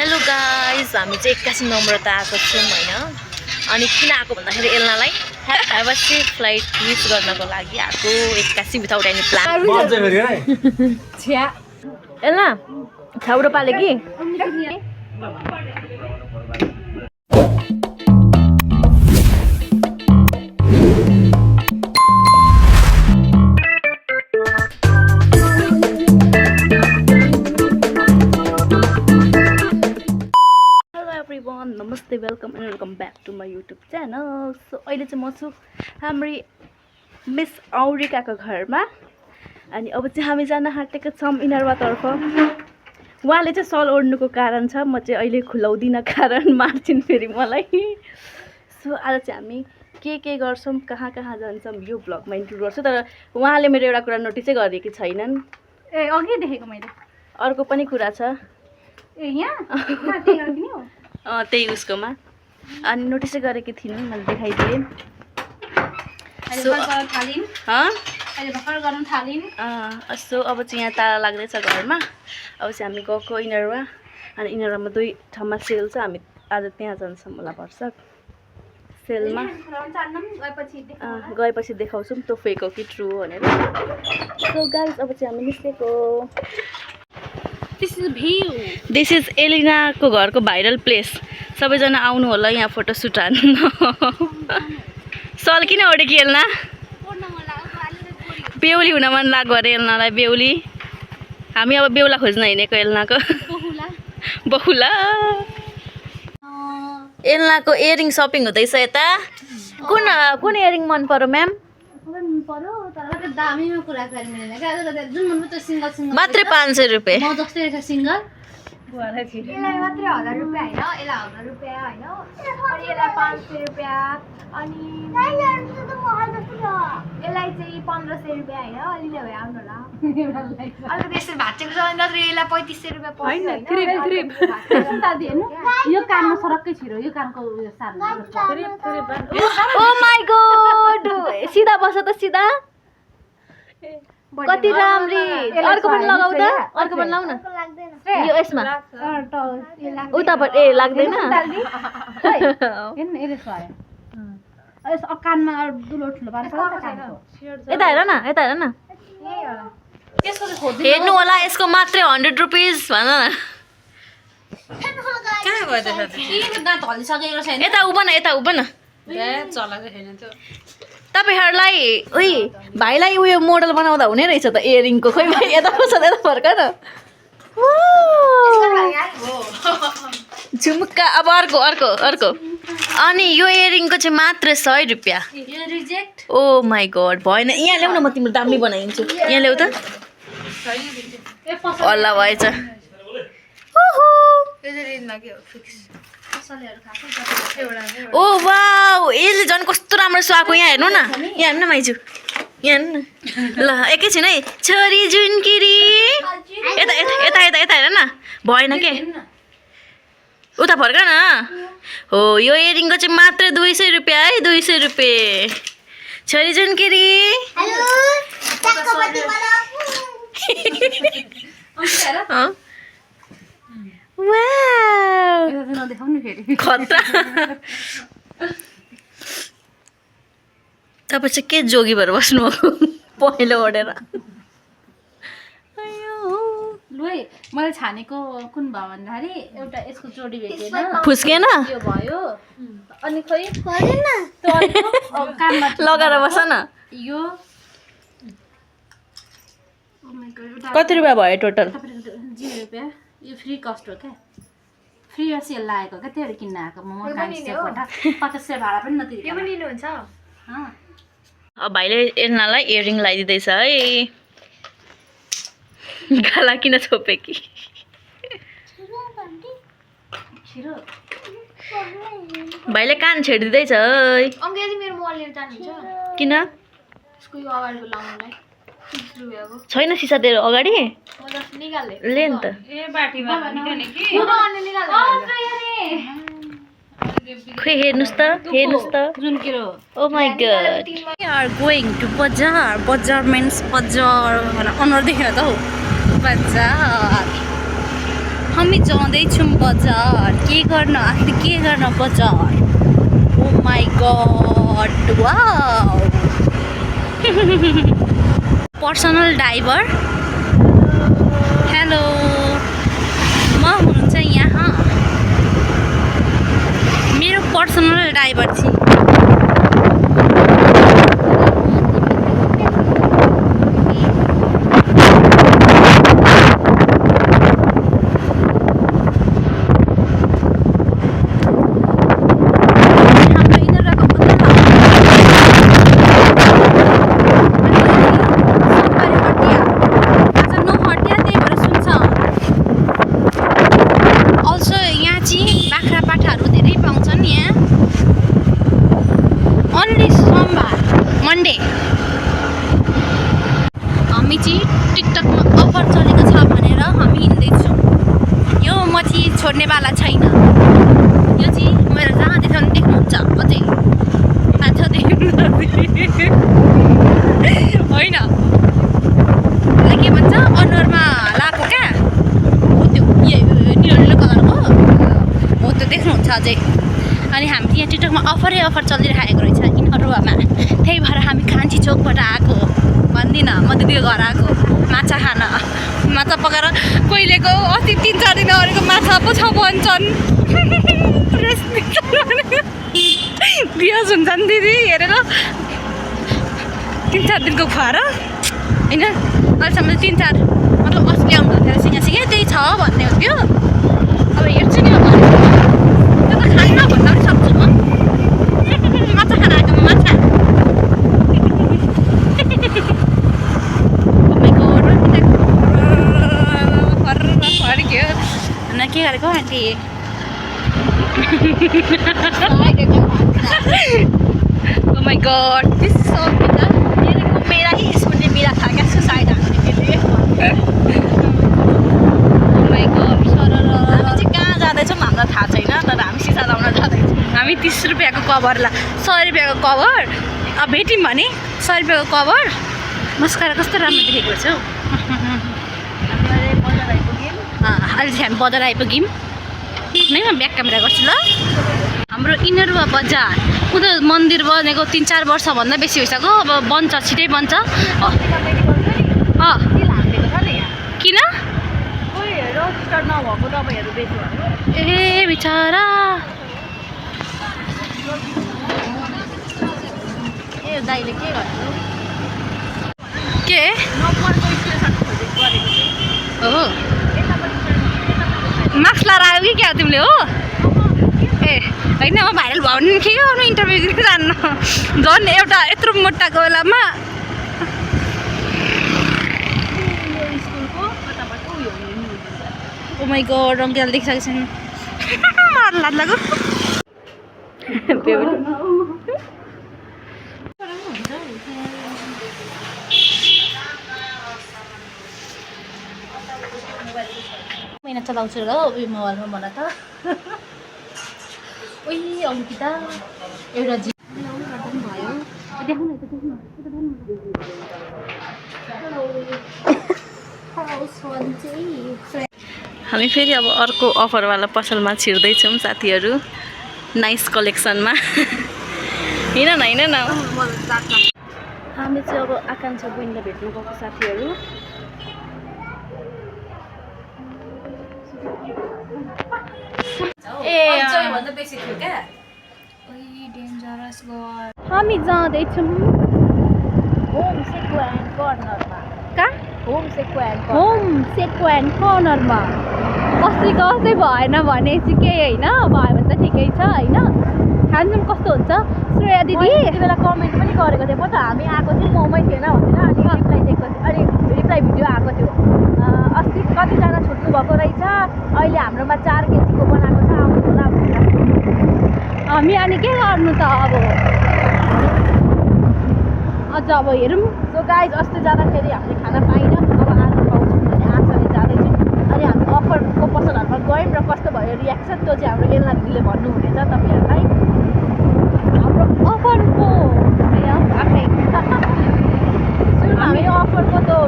Hello guys, हामी चाहिँ 81 number त आएको छौँ हैन। अनि किन आएको भन्दाखेरि एल्नालाई हैवासी फ्लाइट मिस गर्नको लागि आएको 81 विथआउट एनी प्लान। एल्ना छाउरो पाले कि नमस्ते, welcome and welcome back to my YouTube channel. So अहिले चाहिँ म छु हाम्री मिस औरिकाको घरमा। अनि अब चाहिँ हामी जान आँटेको छौँ इनरवातर्फ। उहाँले चाहिँ सल ओढ्नुको कारण छ, म चाहिँ अहिले खुलाउँदिनँ कारण मार्छिन् फेरि मलाई। सो आज चाहिँ हामी के गर्छौँ, कहाँ जान्छौँ यो ब्लगमा इन्क्लुड गर्छु। तर उहाँले मेरो एउटा कुरा नोटिसै गरेकी छैनन्। ए अघि देखेको मैले। अर्को पनि कुरा छ ए यहाँ त्यही उसकोमा। अनि नोटिसै गरेकी थिइनँ, मैले देखाइदिएँ। सो अब चाहिँ यहाँ ताला लाग्दैछ घरमा। अब चाहिँ हामी गएको इनरवा। अनि इनरवामा 2 ठाउँमा सेल छ, हामी आज त्यहाँ जान्छौँ होला भर्सक सेलमा। गएपछि देखाउँछौँ त्यो फेक हो कि ट्रु हो भनेर। सो गाइस, अब चाहिँ हामी निस्केको। दिस इज एलिनाको घरको भाइरल प्लेस। सबैजना आउनु होला यहाँ फोटोसुट हान्न। सल किन ओढेकी एल्ना? बेहुली हुन मन लाग्यो अरे एल्नालाई। बेहुली हामी अब बेहुला खोज्न हिँडेको एल्नाको। बहुला एल्नाको इयरिङ सपिङ हुँदैछ यता। कुन इयरिङ मन पर्यो म्याम? मात्रै 500 रुपियाँ। यसलाई मात्रै 1000 रुपियाँ हैन, यसलाई 1000 रुपियाँ हैन, अनि यसलाई 500 रुपियाँ, अनि यसलाई चाहिँ 1500 रुपियाँ हैन। अलि भए आउनु होला। अलि यसरी भाँचेको छ, नत्र यसलाई 3500 रुपियाँ पर्छ हैन। दादी हेर्नु, यो कानमा सरक्कै छिरो, यो कानको उयो सार्नु। ओ माय गॉड, सिधा बस त सिधा। कति राम्री। अर्को पनि लगाऊ त, अर्को पनि लाउ न। यो यसमा उताबाट ए लाग्दैन। कानमा दुलो ठुलो पार्छ। यता हेर न, यता हेर न। हेर्नु होला, यसको मात्रै 100 रुपिस भन न। यता उभ न, यता उभ न। तपाईहरुलाई उही भाइलाई उयो मोडल बनाउँदा हुने रहेछ त इयरिङको। खोइ भाइ यता बस, यता फर्क न। झुम्का। अब अर्को। अनि यो इयरिङको चाहिँ मात्र 100 रुपियाँ। ओ माई गॉड, भएन। यहाँ ल्याउ न, म तिम्रो दामी बनाइदिन्छु। यहाँ ल्याउ त। हल्ला भएछ। ओ वाउ, यसले झन् कस्तो राम्रो सुहाएको। यहाँ हेर्नु न, यहाँ हेर्नु न माइजू, यहाँ हेर्नु न। ल एकैछिन है। छोरी जुनकिरी, यता यता यता यता हेर न। भएन के, उता फर्क न। हो, यो इयरिङको चाहिँ मात्र 200 रुपियाँ है, 200 रुपियाँ। छोरी जुनकिरी। खतरा। तपाईँ चाहिँ के जोगी भएर बस्नुभएको पहिलो ओढेर? मैले छानेको कुन भयो भन्दाखेरि एउटा यसको जोडी भेटेन, फुस्केन यो भयो। अनि खोइ कानमा लगाएर बस न। यो कति रुपियाँ भयो टोटल? 0 रुपियाँ। यो फ्री कस्ट हो क्या, फ्री सेल लागेको क्या, त्यही भएर किन्न आएको। म 50 भाडा पनि नतिरेको। यो पनि लिनुहुन्छ? अब भाइले एल्नालाई इयरिङ लगाइदिँदैछ है। गाला किन छोपे कि? भाइले कान छेडिदिँदैछ है। मेरो मोबाइल लिएर जानुहुन्छ? किन? यसको यो अगाडिको लाउनलाई 30 रुपियाँको छैन सिसा तेरो अगाडि? निकाल्ले ले नि त। खोइ हेर्नुस् त। Oh my god, we are going to बजार। बजार मिन्स बजार अनुहार देखेन त हौ। बजार हामी जाँदैछौँ बजार के गर्न आखिर के गर्न बजार oh my god wow personal driver hello म हुनुहुन्छ यहाँ मेरो पर्सनल ड्राइभर चाहिँ मन्डे हामी चाहिँ टिकटकमा अफर चलेको छ भनेर हामी हिँड्दैछौँ यो म चाहिँ छोड्नेवाला छैन यो चाहिँ मेरो जहाँ देख्छ भने देख्नुहुन्छ अझै होइन के भन्छ अनुहारमा लगाएको क्या हो त्यो निलो कलरको हो त्यो देख्नुहुन्छ अझै अनि हामी यहाँ टिकटकमा अफर चलिरहेको रहेछ यिनीहरूमा त्यही भएर हामी कान्छी चोकबाट आएको भन्दिनँ म दिदीको घर आएको माछा खान माछा पकाएर कहिलेको अस्ति 3-4 दिन अगाडिको माछा पो छ भन्छन् बिहाज हुन्छ नि दिदी हेरेर 3-4 दिनको खुवाएर होइन अहिलेसम्म 3-4 मतलब अस्ति आउनु थियो सिँगा त्यही छ भन्ने हो त्यो अब हेर्छु नि अब त्यो त खान्न भन्दा पनि सक्छु म माछा खान आएको माछा के गरेको aunty Oh my god, this is so good. मेरा ही इसमें मेरा था क्या सुसाइड आने के लिए Oh my god, हामी चाहिँ कहाँ जाँदैछौँ हामीलाई थाहा छैन तर हामी सिसा लाउन जाँदैछौँ हामी 30 रुपियाँको कभर 100 रुपियाँको कभर अब भेट्यौँ भने 100 रुपियाँको कभर मस्कारा कस्तो राम्रो देखेको छ अहिले चाहिँ हामी बजार आइपुग्यौँ नै म ब्याक क्यामेरा गर्छु ल हाम्रो इनरवा बजार उता मन्दिर बनेको 3-4 वर्षभन्दा बेसी भइसक्यो अब बन्छ छिटै बन्छ किन ए बिचरा ए दाइले के गर्छ के हो मास्क लगाएर आयो कि क्या तिमीले हो ए होइन म भाइरल भयो भने के गर्नु इन्टरभ्यू दिनु जान्न झन् एउटा यत्रो मोटाको बेलामा ओ माई गड रङ्गियाल देखिसकेको छैन लाज लाग्यो महिना चलाउँछु र उयो मोबाइलमा भन त ओइ अङ्किता एउटा जी भयो हामी फेरि अब अर्को अफरवाला पसलमा छिर्दैछौँ साथीहरू नाइस कलेक्सनमा हिँड न हामी चाहिँ अब आकाङ्क्षा बहिनीलाई भेट्नु गएको साथीहरू हामी जाँदैछौँ होम सेक्वेन्ट कर्नरमा कहाँ होम सेक्वेन्ट कर्नरमा अस्तिको अस्ति भएन भने चाहिँ केही होइन भयो भने त ठिकै छ होइन खान्छौँ कस्तो हुन्छ श्रेया दिदी यति बेला कमेन्ट पनि गरेको थियो पो त हामी आएको थियौँ मोमै थिएन भनेर अनि रिप्लाई भिडियो आएको थियो अस्ति कतिजना छुट्नु भएको रहेछ अहिले हाम्रोमा 4 केजीको बनाएको छ आउनु होला भनेर हामी अनि के गर्नु त अब अझ अब हेरौँ सो गाइज अस्ति जाँदाखेरि हामीले खाना पाइनँ अब आज पाउँछौँ भने आजले जाँदैछौँ अनि हामी अफरको पसलहरूमा गयौँ र कस्तो भयो रियाक्सन त्यो चाहिँ हाम्रो एल्ला दिदीले भन्नुहुनेछ तपाईँहरूलाई हाम्रो अफरको आफै हामी अफरको त्यो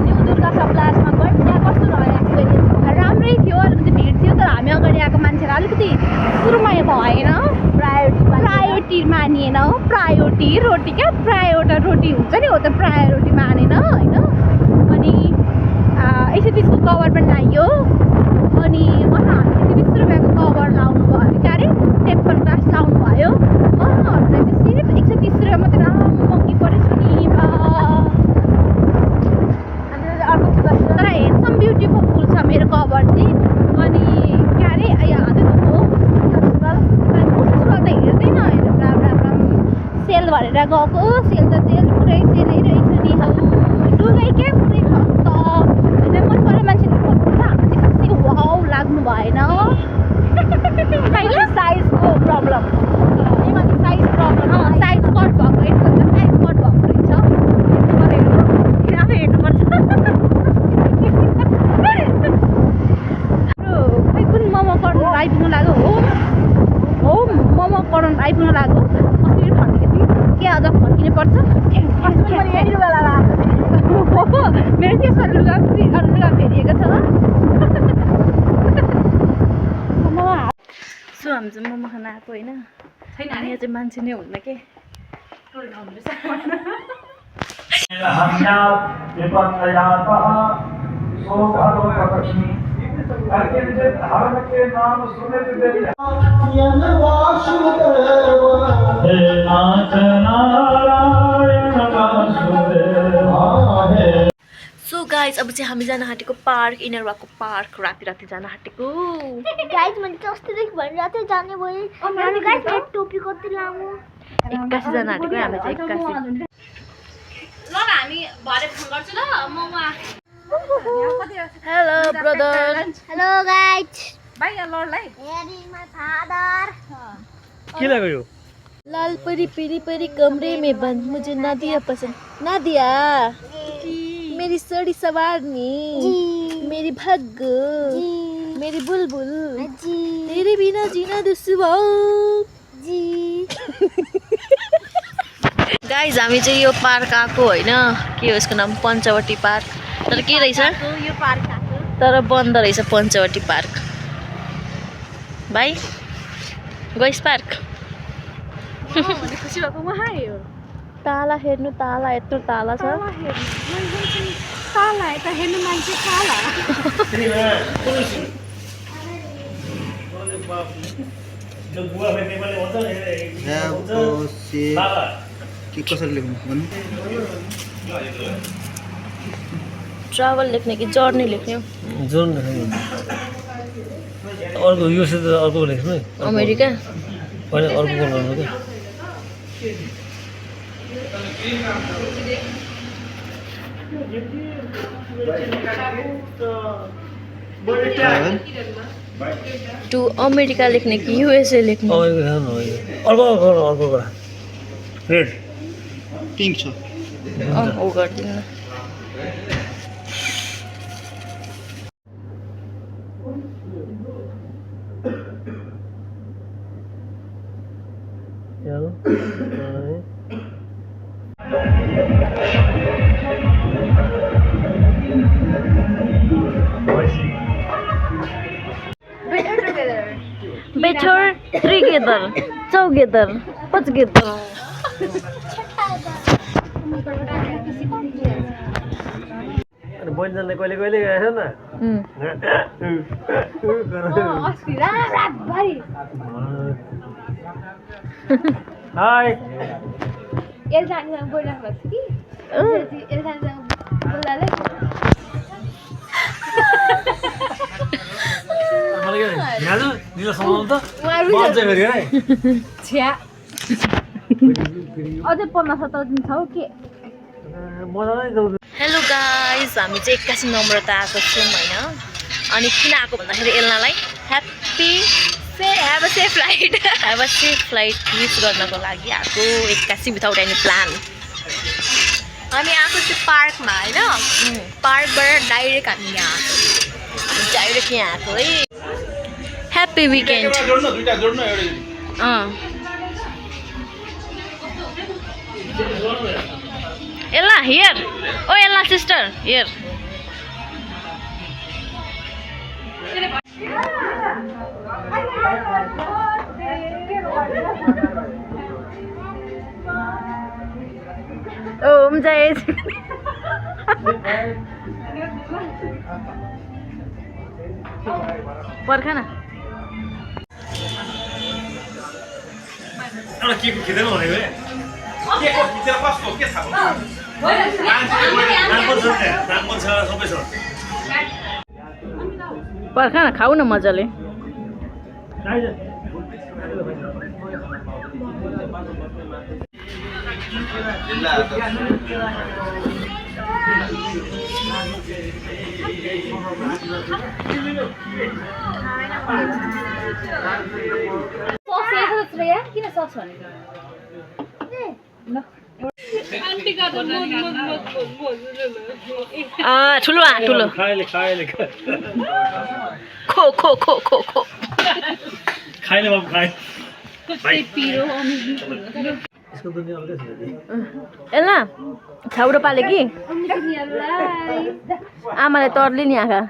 न्यू दुर्गा सप्लायर्समा गयौँ त्यहाँ कस्तो रह्यो एक्सपिरियन्स राम्रै थियो अलिकति भिड थियो तर हामी अगाडि आएको मान्छेलाई अलिकति सुरुमा भएन प्रायोरिटी मानिएन हो प्रायोरिटी रोटी क्या प्रायोटा रोटी हुन्छ नि हो त प्रायोरिटी मानेन होइन अनि यसो त्यसको कभर पनि लाग्यो अनि उहाँहरूले चाहिँ 20 रुपियाँको कभर लाउनु भयो क्या अरे टेम्पर ग्लास लाउनु भयो उहाँहरूलाई चाहिँ सिर्फ 130 रुपियाँ मात्रै महँगी परेछ नि तर हेन्सम ब्युटिफुल फुल छ मेरो कभर चाहिँ अनि के अरे हातै हो त हेर्दैन सेल भनेर गएको सेल त सेल पुरै सेलै रहेछ नि हौ डुबै क्या पुरै खत्त होइन मन पऱ्यो मान्छेले खोज्छ हाम्रो चाहिँ खासै वाउ लाग्नु भएन साइजको problem size problem size cut भएको यसको चाहिँ साइज कट भएको रहेछ आफै हेर्नुपर्छ खै कुन मोमो कर्नर आइपुग्नु लाग्यो हो मोमो कर्नर आइपुग्नु लाग्यो कसरी फर्केको थिएँ के अझ फर्किनु पर्छ मेरो त्यसमा लुगा फेरिएको छ सो हामी चाहिँ मोमो खान आएको होइन यहाँ चाहिँ मान्छे नै हुन्न के सो गाइज अब चाहिँ हामी जान आँटेको पार्क इनरवाको पार्क राति जान आँटेको गाइस मैले चाहिँ अस्तिदेखि भनिरहेको थिएँ जाने भयो अनि गाइस मेरो टोपी कति लामो 81 जान आँटेको हामी चाहिँ 81 ल हामी भरे फोन गर्छु ल momo hello brother hello guys bye लडलाई हियर इज माय फादर के लाग्यो लाल परी परी परी कमरे में बंद मुझे नादिया पसंद नादिया मेरी साड़ी सवारनी मेरी भाग्य मेरी बुलबुल तेरे बिना जीना दुस्सुआ जी गाइज हामी चाहिँ यो पार्क आएको होइन के हो यसको नाम पञ्चवटी पार्क तर के रहेछ यो पार्क आएको तर बन्द रहेछ पञ्चवटी पार्क भाइ गइस पार्क खुसी भएको उहाँ हो ताला हेर्नु ताला यत्रो ताला छ काला यता हेर्नु मान्छे काला के कसरी लेख्नु भन्नु ट्राभल लेख्ने कि जर्नी लेख्ने हो जोर अर्को यो त अर्को लेख्नु है अमेरिका होइन अर्को गर्नु क्या टु अमेरिका लेख्ने कि युएसए लेख्ने अर्को कुरा रेड पिङ्क छ ओ गरिदिनु Better together, together, together. अनि बहिनीले कहिले कहिले गएछ नि हाई एल्जानीसँग बोलिराख्नु भएको थियो कि एल्जानीसँग बोल्दाले छ्या अझै 15-17 दिन छ हौ के हेलो गाइस हामी चाहिँ 81 नम्बर त आएको छौँ होइन अनि किन आएको भन्दाखेरि एल्नालाई हेभ अ सेफ फ्लाइट विस गर्नको लागि आएको 81 विथआउट एनी प्लान हामी आएको चाहिँ पार्कमा होइन पार्कबाट डाइरेक्ट हामी यहाँ डाइरेक्ट यहाँ आएको है ह्याप्पी विकेन्ड एल्ला हियर ओ एल्ला सिस्टर हियर हुन्छ एज पर्ख न एउटा केको खिच्दैन भनेको केको खिचेर कस्तो के थाहा सबै छ पर्ख न खाऊ न मजाले किन सक्छ भनेको ठुलो ठुलो खाइले खाइले खो खो खो खो खो खाइले बाबु खाइ यसको एल्ला छाउरो पाले कि आमाले तर्ली नि आँखा